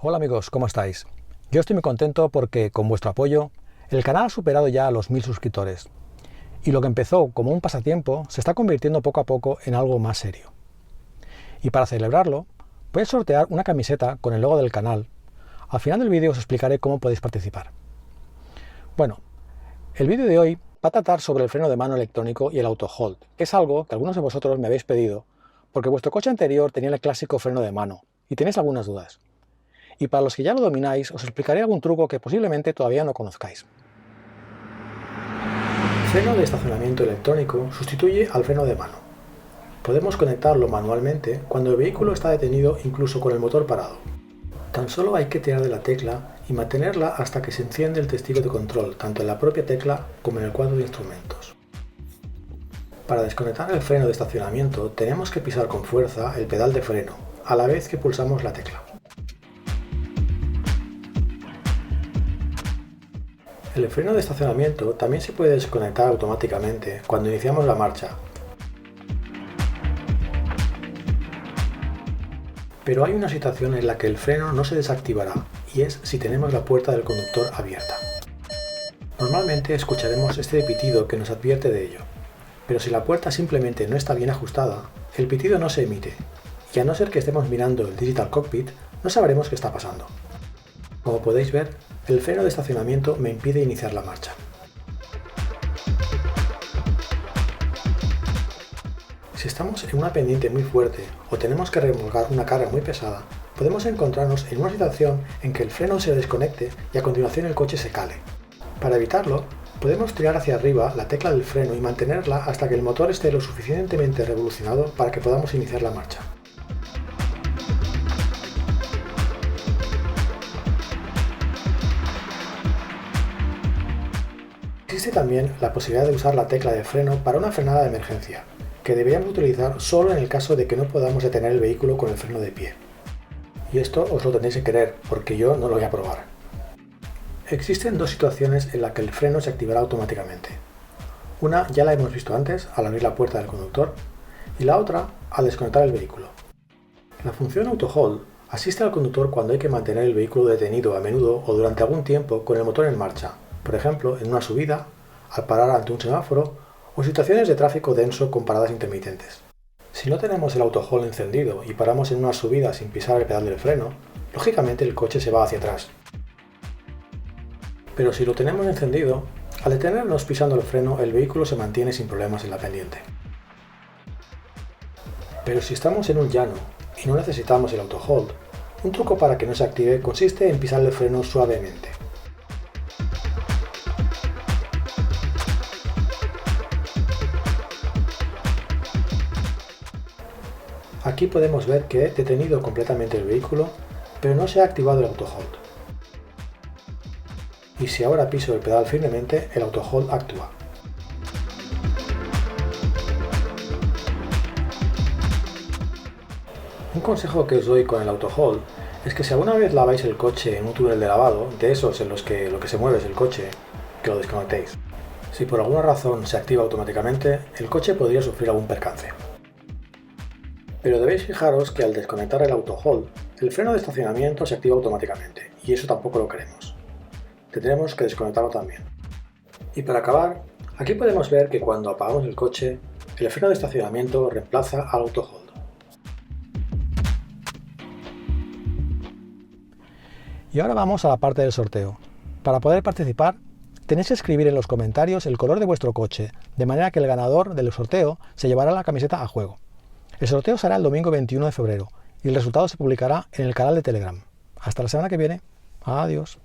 Hola amigos, ¿cómo estáis? Yo estoy muy contento porque con vuestro apoyo el canal ha superado ya los 1000 suscriptores y lo que empezó como un pasatiempo se está convirtiendo poco a poco en algo más serio. Y para celebrarlo voy a sortear una camiseta con el logo del canal. Al final del vídeo os explicaré cómo podéis participar. Bueno, el vídeo de hoy va a tratar sobre el freno de mano electrónico y el auto hold, que es algo que algunos de vosotros me habéis pedido porque vuestro coche anterior tenía el clásico freno de mano y tenéis algunas dudas. Y para los que ya lo domináis, os explicaré algún truco que posiblemente todavía no conozcáis. El freno de estacionamiento electrónico sustituye al freno de mano. Podemos conectarlo manualmente cuando el vehículo está detenido, incluso con el motor parado. Tan solo hay que tirar de la tecla y mantenerla hasta que se enciende el testigo de control, tanto en la propia tecla como en el cuadro de instrumentos. Para desconectar el freno de estacionamiento tenemos que pisar con fuerza el pedal de freno, a la vez que pulsamos la tecla. El freno de estacionamiento también se puede desconectar automáticamente cuando iniciamos la marcha. Pero hay una situación en la que el freno no se desactivará, y es si tenemos la puerta del conductor abierta. Normalmente escucharemos este pitido que nos advierte de ello, pero si la puerta simplemente no está bien ajustada, el pitido no se emite, y a no ser que estemos mirando el Digital Cockpit, no sabremos qué está pasando. Como podéis ver, el freno de estacionamiento me impide iniciar la marcha. Si estamos en una pendiente muy fuerte o tenemos que remolcar una carga muy pesada, podemos encontrarnos en una situación en que el freno se desconecte y a continuación el coche se cale. Para evitarlo, podemos tirar hacia arriba la tecla del freno y mantenerla hasta que el motor esté lo suficientemente revolucionado para que podamos iniciar la marcha. Existe también la posibilidad de usar la tecla de freno para una frenada de emergencia, que deberíamos utilizar solo en el caso de que no podamos detener el vehículo con el freno de pie. Y esto os lo tenéis que creer, porque yo no lo voy a probar. Existen dos situaciones en las que el freno se activará automáticamente. Una ya la hemos visto antes, al abrir la puerta del conductor, y la otra al desconectar el vehículo. La función Auto Hold asiste al conductor cuando hay que mantener el vehículo detenido a menudo o durante algún tiempo con el motor en marcha, por ejemplo, en una subida, al parar ante un semáforo o situaciones de tráfico denso con paradas intermitentes. Si no tenemos el auto hold encendido y paramos en una subida sin pisar el pedal del freno, lógicamente el coche se va hacia atrás. Pero si lo tenemos encendido, al detenernos pisando el freno, el vehículo se mantiene sin problemas en la pendiente. Pero si estamos en un llano y no necesitamos el auto hold, un truco para que no se active consiste en pisar el freno suavemente. Aquí podemos ver que he detenido completamente el vehículo, pero no se ha activado el auto hold. Y si ahora piso el pedal firmemente, el auto hold actúa. Un consejo que os doy con el auto hold es que si alguna vez laváis el coche en un túnel de lavado, de esos en los que lo que se mueve es el coche, que lo desconectéis. Si por alguna razón se activa automáticamente, el coche podría sufrir algún percance. Pero debéis fijaros que al desconectar el auto hold, el freno de estacionamiento se activa automáticamente, y eso tampoco lo queremos. Tendremos que desconectarlo también. Y para acabar, aquí podemos ver que cuando apagamos el coche, el freno de estacionamiento reemplaza al auto hold. Y ahora vamos a la parte del sorteo. Para poder participar, tenéis que escribir en los comentarios el color de vuestro coche, de manera que el ganador del sorteo se llevará la camiseta a juego. El sorteo será el domingo 21 de febrero y el resultado se publicará en el canal de Telegram. Hasta la semana que viene. Adiós.